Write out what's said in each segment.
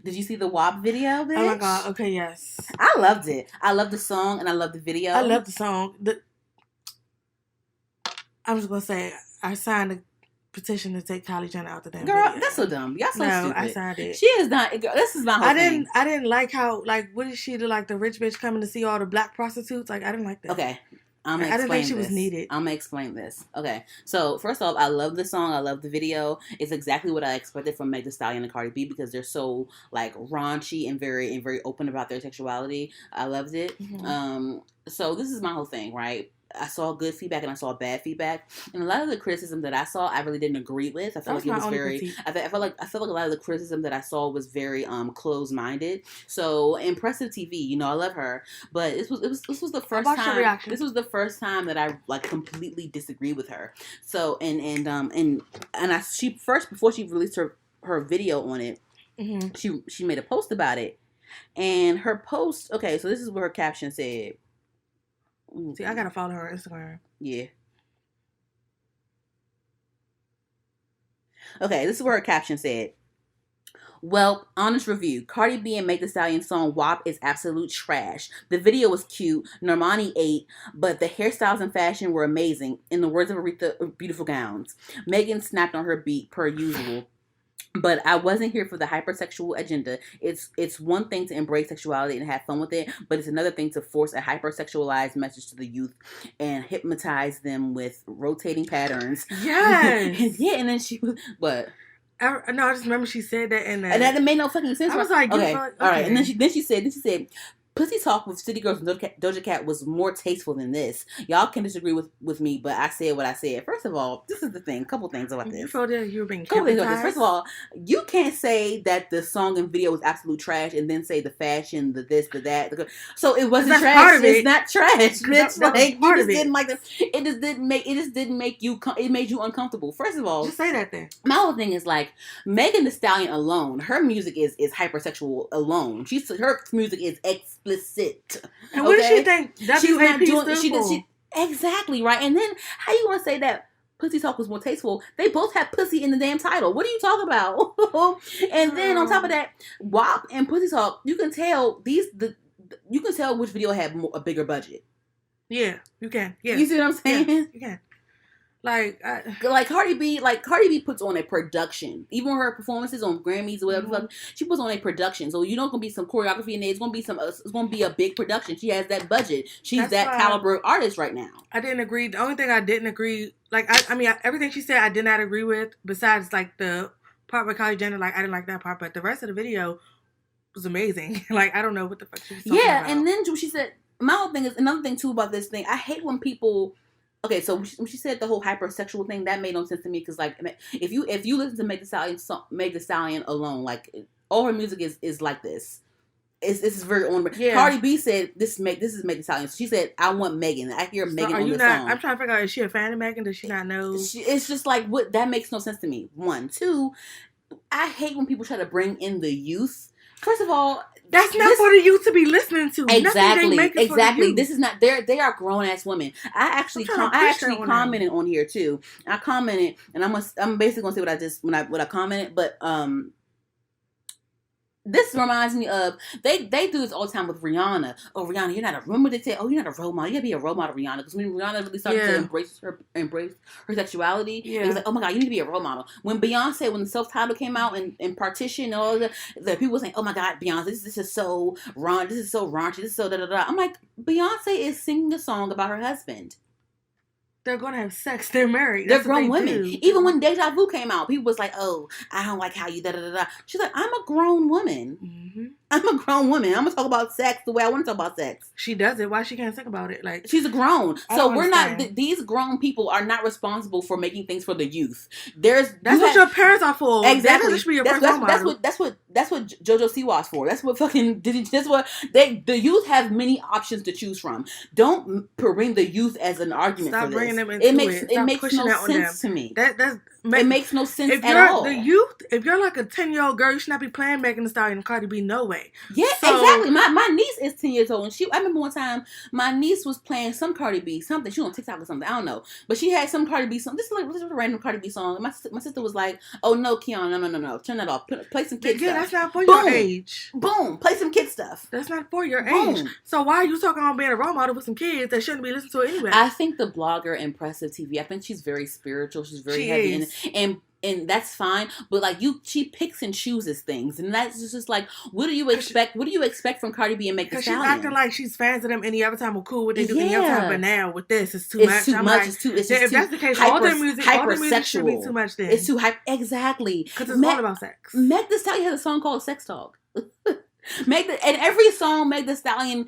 Did you see the WAP video, bitch? Oh my god. Okay, yes. I loved it. I love the song and I love the video. I love the song. I was gonna say I signed a petition to take Kylie Jenner out the damn Girl, video. that's so dumb. Y'all so stupid. I signed it. She is not. Girl, this is not her thing. I didn't like how what did she do? Like the rich bitch coming to see all the black prostitutes. Like I didn't like that. Okay. I didn't think she was needed. I'm gonna explain this. Okay, so first off, I love the song. I love the video. It's exactly what I expected from Meg Thee Stallion and Cardi B because they're so like raunchy and very open about their sexuality. I loved it. Mm-hmm. So this is my whole thing, right? I saw good feedback and I saw bad feedback, and a lot of the criticism that I saw, I really didn't agree with. I felt like it was very. I felt like a lot of the criticism that I saw was very closed-minded. So impressive TV, you know, I love her, but this was the first time. This was the first time that I like completely disagreed with her. So she first before she released her video on it, mm-hmm. she made a post about it, and her post. Okay, so this is what her caption said. See, I gotta follow her on Instagram. Yeah. Okay, this is where her caption said. Well, honest review. Cardi B and Meg Thee Stallion's song WAP is absolute trash. The video was cute. Normani ate, but the hairstyles and fashion were amazing. In the words of Aretha, beautiful gowns. Megan snapped on her beat per usual. But I wasn't here for the hypersexual agenda. It's one thing to embrace sexuality and have fun with it, but it's another thing to force a hypersexualized message to the youth and hypnotize them with rotating patterns. Yes. And then she was what? I just remember she said that, and that made no fucking sense. I was like, okay, all right. And then she said. Pussy Talk with City Girls and Doja Cat was more tasteful than this. Y'all can disagree with me, but I said what I said. First of all, this is the thing. Couple things about this. You felt that you were being First of all, you can't say that the song and video was absolute trash and then say the fashion, the this, the that. So it wasn't trash. Part of it. It's not trash. It's like you just didn't like it. Just didn't make you. It made you uncomfortable. First of all, just say that then. My whole thing is like Megan Thee Stallion alone. Her music is hypersexual alone. Her music is explicit. And what does she think WAP stood for? Exactly, right. And then how you want to say that Pussy Talk was more tasteful? They both have pussy in the damn title. What are you talking about? And then on top of that, WAP and Pussy Talk, you can tell you can tell which video had a bigger budget. Yeah, you can. Yeah, you see what I'm saying? Yeah, you can. Like Cardi B puts on a production. Even her performances on Grammys or whatever, mm-hmm. She puts on a production. So you know, it's gonna be some choreography in there. It's gonna be a big production. She has that budget. She's that caliber artist right now. I didn't agree. The only thing I didn't agree, everything she said, I did not agree with. Besides, like the part with Kylie Jenner, like I didn't like that part, but the rest of the video was amazing. Like I don't know what the fuck she was talking about. And then she said, my whole thing is another thing too about this thing. I hate when people. Okay, so when she said the whole hypersexual thing, that made no sense to me because, like, if you listen to Meg Thee Stallion alone, like, all her music is like this. It's very on. Yeah. Cardi B said this is Meg Thee Stallion. So she said, "I want Megan." I hear Megan on the song. I'm trying to figure out, is she a fan of Megan? Does she not know? It's just like what that makes no sense to me. 1, 2, I hate when people try to bring in the youth. First of all, that's not for the youth to be listening to. Exactly. This is not. They are grown ass women. I actually commented on here too. I commented, and I'm basically gonna say what I commented, but this reminds me of they do this all the time with Rihanna. Oh, Rihanna, you're not a remember they say, oh, you're not a role model. You gotta be a role model, Rihanna. Because when Rihanna really started to embrace her sexuality, it was like, oh my god, you need to be a role model. When Beyonce, when the self-title came out and Partition and all the people were saying, oh my god, Beyonce, this is so raunchy, this is so da da da. I'm like, Beyonce is singing a song about her husband. They're going to have sex. They're married. They're grown women. Do. Even when Deja Vu came out, people was like, oh, I don't like how you da da da da. She's like, I'm a grown woman. Mm-hmm. I'm a grown woman. I'm going to talk about sex the way I want to talk about sex. She does it. Why she can't think about it? Like, she's a grown. So we're not, these grown people are not responsible for making things for the youth. That's what your parents are for. Exactly. That should be your first role model. That's what JoJo Siwa's for. That's what the youth have many options to choose from. Don't bring the youth as an argument. Stop for this. Bringing them into it. It makes no sense to me. It makes no sense at all. The youth, if you're like a 10-year-old girl, you should not be playing Megan Thee Stallion and Cardi B no way. anyway. Yeah, So, exactly. My niece is 10 years old, and I remember one time my niece was playing some Cardi B, something. She was on TikTok or something. I don't know, but she had some Cardi B song. This is a random Cardi B song. And my sister was like, "Oh no, Keon, no, turn that off. Play some kid again, stuff." that's not for your Boom, age. boom, play some kid stuff. That's not for your age. Boom. So why are you talking about being a role model with some kids that shouldn't be listening to it anyway? I think the blogger Impressive TV. I think she's very spiritual. She's very heavy in it, and that's fine. But like she picks and chooses things, and that's just like, what do you expect? What do you expect from Cardi B and Meg Thee Stallion? She's acting like she's fans of them any other time. Well, cool, what they do any other time, but now with this, it's too it's much. Too I'm much. like, it's too. It's if just that's too the case, hyper, all their music should be too much. Then it's too hype. Exactly, because it's all about sex. Meg Thee Stallion has a song called "Sex Talk." And every song Meg Thee Stallion,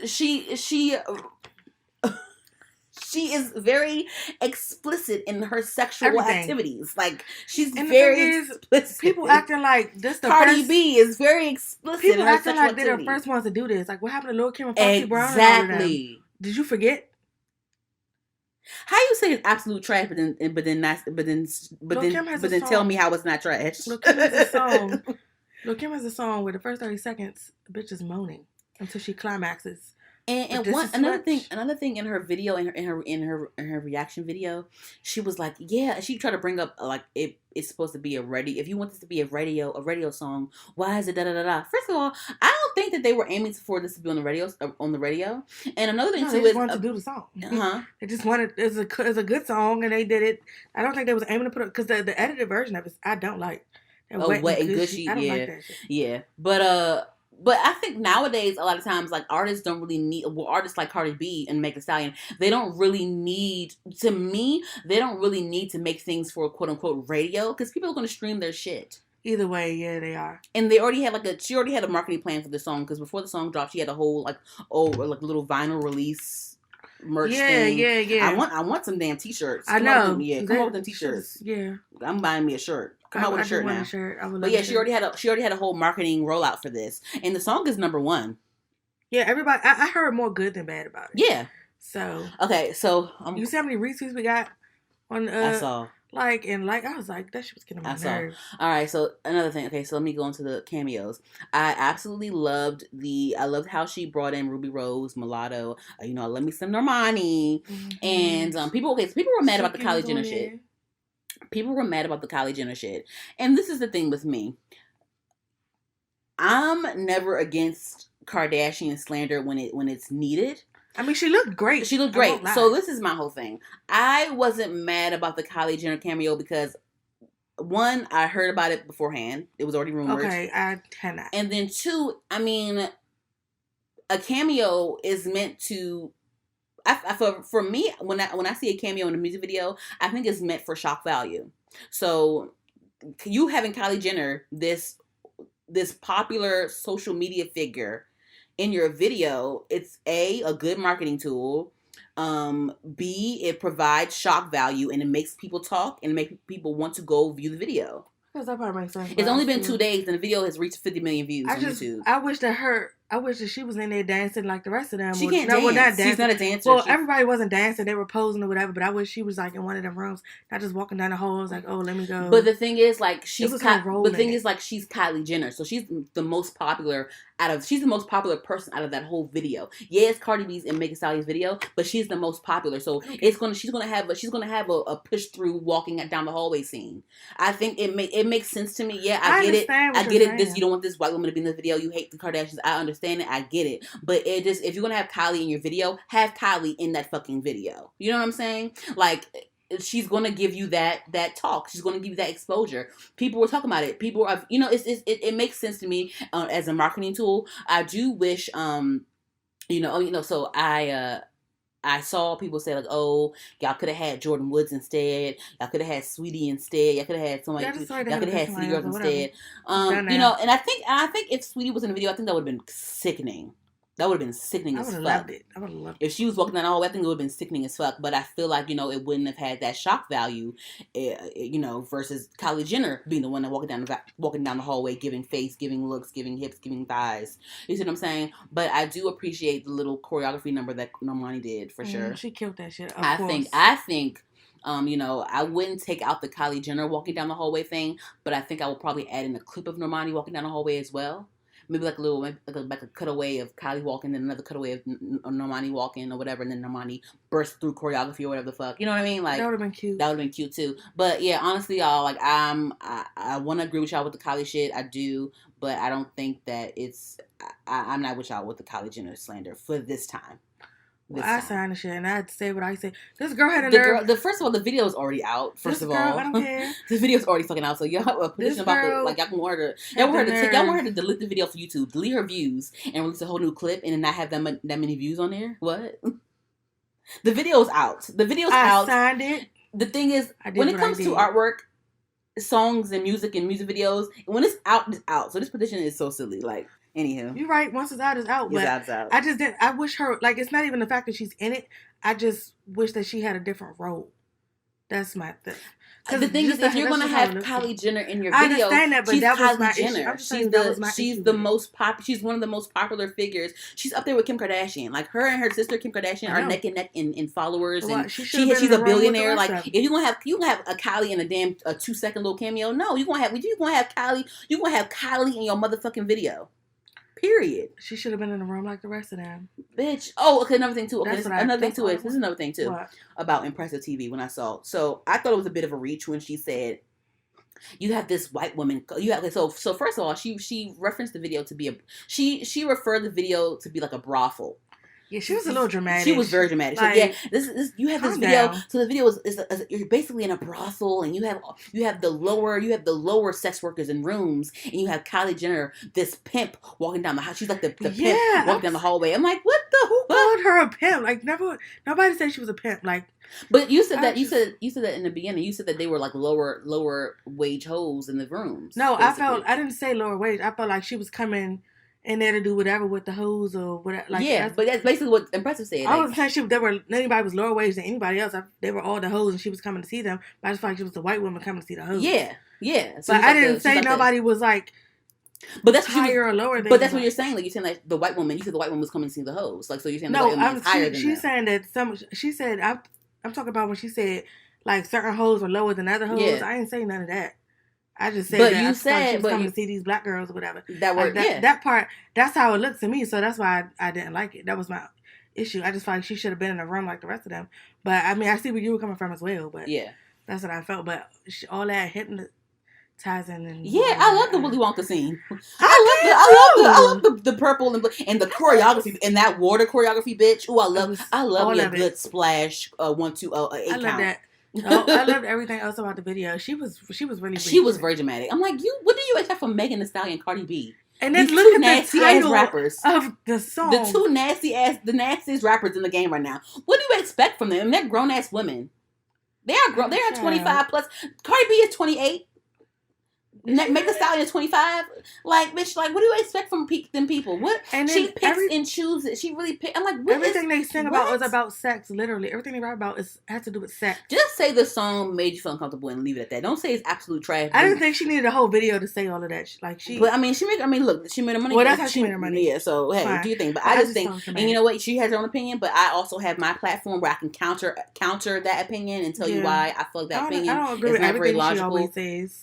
she is very explicit in her sexual activities. Like she's very explicit. People acting like this. Cardi B is very explicit. People in her acting like they're the activities. first ones to do this. Like what happened to Lil Kim and Foxy Brown? Exactly. Did you forget? How you say it's absolute trash, but then tell me how it's not trash. Lil Kim has a song. Lil Kim has a song where the first 30 seconds, the bitch is moaning until she climaxes. And another thing in her video, in her reaction video, she was like, yeah, she tried to bring up like it's supposed to be a radio. If you want this to be a radio song, why is it da da da da? First of all, I don't think that they were aiming for this to be on the radio. And another thing too is, they just wanted to do the song. They just wanted it's a good song, and they did it. I don't think they was aiming to put it because the edited version of it, I don't like. Wet and gushy, I don't like that shit. Yeah, but I think nowadays, a lot of times, like, artists don't really need, artists like Cardi B and Meg Thee Stallion, they don't really need to make things for quote unquote radio, because people are going to stream their shit. Either way, yeah, they are. And she already had a marketing plan for the song, because before the song dropped, she had a whole, little vinyl release merch thing. Yeah. I want some damn t-shirts. I know. Come on with them t-shirts. Yeah. I'm buying me a shirt. Come out with a shirt now. But yeah, she already had a whole marketing rollout for this, and the song is number 1. Yeah, everybody. I heard more good than bad about it. Yeah. So okay, so you see how many retweets we got on? I saw. I was like, that shit was getting on my nerves. All right, so another thing. Okay, so let me go into the cameos. I absolutely loved how she brought in Ruby Rose, Mulatto. Let me some Normani, and people were mad about the Kylie Jenner shit. People were mad about the Kylie Jenner shit. And this is the thing with me. I'm never against Kardashian slander when it's needed. I mean, she looked great. So this is my whole thing. I wasn't mad about the Kylie Jenner cameo because, one, I heard about it beforehand. It was already rumored. Okay, I cannot. And then 2, I mean, a cameo is meant to... for me, when I see a cameo in a music video, I think it's meant for shock value. So you having Kylie Jenner, this popular social media figure, in your video, it's a good marketing tool. B, it provides shock value and it makes people talk and make people want to go view the video. Because that part makes sense. It's only been 2 days and the video has reached 50 million views on YouTube. I wish that she was in there dancing like the rest of them. She can't dance. Not dancing. She's not a dancer. Well, everybody wasn't dancing. They were posing or whatever. But I wish she was like in one of them rooms, not just walking down the hall. I was like, oh, let me go. But the thing is, like, she's Kylie Jenner, so she's the most popular person out of that whole video. Yeah, it's Cardi B's and Meg Thee Stallion's video, but she's the most popular. So she's gonna have a push through walking down the hallway scene. I think it makes sense to me. Yeah, I get it. I get it. You don't want this white woman to be in the video. You hate the Kardashians. I understand it. I get it. But if you're gonna have Kylie in your video, have Kylie in that fucking video. You know what I'm saying? Like, she's going to give you that talk. She's going to give you that exposure. People were talking about it. People are, it makes sense to me as a marketing tool. I do wish, so I saw people say like, oh, y'all could have had Jordan Woods instead. Y'all could have had Sweetie instead. Y'all could have had somebody. Y'all could have had City Girls instead. And I think if Sweetie was in the video, I think that would have been sickening. That would have been sickening as fuck. I would have loved it. If she was walking down the hallway, I think it would have been sickening as fuck. But I feel like, it wouldn't have had that shock value, versus Kylie Jenner being the one that walking down the hallway, giving face, giving looks, giving hips, giving thighs. You see what I'm saying? But I do appreciate the little choreography number that Normani did, for sure. She killed that shit, I think, I wouldn't take out the Kylie Jenner walking down the hallway thing, but I think I would probably add in a clip of Normani walking down the hallway as well. maybe like a little like a cutaway of Kylie walking, then another cutaway of Normani walking or whatever, and then Normani burst through choreography or whatever the fuck. You know what I mean? Like that would have been cute. That would have been cute too. But yeah, honestly, y'all, like I want to agree with y'all with the Kylie shit. I do, but I don't think that it's. I'm not with y'all with the Kylie Jenner slander for this time. Well, I signed the shit, and I had to say what I said. This girl had a nerve. First of all, the video is already out. First of all, I don't care. The video's already fucking out. So y'all have a position about like y'all want her to delete the video for YouTube, delete her views, and release a whole new clip, and then not have that many views on there. What? The video's out. The video's out. I signed it. The thing is, when it comes to artwork, songs, and music videos, when it's out, it's out. So this petition is so silly. Like. Anywho. You're right. Once it's out, it's out. But it's out. I just didn't. I wish her, like, it's not even the fact that she's in it. I just wish that she had a different role. That's my thing. Because the thing is, if you're going to have Kylie Jenner in your video, I understand that, but she's that was Kylie my Jenner. Issue. I'm just saying that was my she's issue the most she's one of the most popular figures. She's up there with Kim Kardashian. Like, her and her sister Kim Kardashian are neck and neck in followers, and she's a billionaire. Like, if you're gonna have a Kylie in a damn 2-second little cameo, no, you're gonna have Kylie. You're gonna have Kylie in your motherfucking video. Period. She should have been in the room like the rest of them. Bitch. Oh, okay, another thing too. Okay, this is another thing too. What? About Impressive TV when I saw. So I thought it was a bit of a reach when she said, you have this white woman. So first of all, she referenced the video to be she referred the video to be like a brothel. Yeah, she was a little dramatic. She was very dramatic. Like, so yeah, this you have this video. Down. So the video is you're basically in a brothel, and you have the lower sex workers in rooms, and you have Kylie Jenner, this pimp, walking down the house. She's like the pimp walking down the hallway. I'm like, what the who called her a pimp? Like nobody said she was a pimp. Like, but you said that you said that in the beginning. You said that they were like lower wage hoes in the rooms. No, basically. I didn't say lower wage. I felt like she was coming in there to do whatever with the hoes or whatever. Like, yeah, but that's basically what Impressive said. I wasn't saying anybody was lower wage than anybody else. They were all the hoes, and she was coming to see them. But I just felt like she was the white woman coming to see the hoes. Yeah. So but I didn't say nobody was like. But that's higher or lower than. But that's what you're saying. Like, you're saying like the white woman. You said the white woman was coming to see the hoes. Like, so you're saying the white woman is higher than she's saying that she said I'm talking about when she said like certain hoes were lower than other hoes. Yeah. I didn't say none of that. I just said that you said she was coming to see these black girls or whatever. That part, that's how it looked to me. So that's why I didn't like it. That was my issue. I just felt like she should have been in a room like the rest of them. But I mean, I see where you were coming from as well. But yeah, that's what I felt. But all that hypnotizing and I love the Willy Wonka scene. I love the purple and the choreography and that water choreography, bitch. Ooh, I love a good splash. 1 2 8 count. I love that. I loved everything else about the video. She was really. She was very dramatic. I'm like, what do you expect from Megan Thee Stallion and Cardi B? And then look at the title rappers of the song. The two the nastiest rappers in the game right now. What do you expect from them? I mean, they're grown ass women. They are grown. They are 25 plus. Cardi B is 28. Make Thee Stallion is 25. Like, bitch, like, what do you expect from them people? What? And she picks and chooses. She really picks. I'm like, everything they sing about is about sex. Literally, everything they write about has to do with sex. Just say the song made you feel uncomfortable and leave it at that. Don't say it's absolute trash. I didn't think she needed a whole video to say all of that. Like she. But look, she made her money. Well, that's how she made her money. Yeah. So hey, do your thing. But I just think, and you know what? She has her own opinion. But I also have my platform where I can counter that opinion and tell you why I feel like that opinion is not very logical.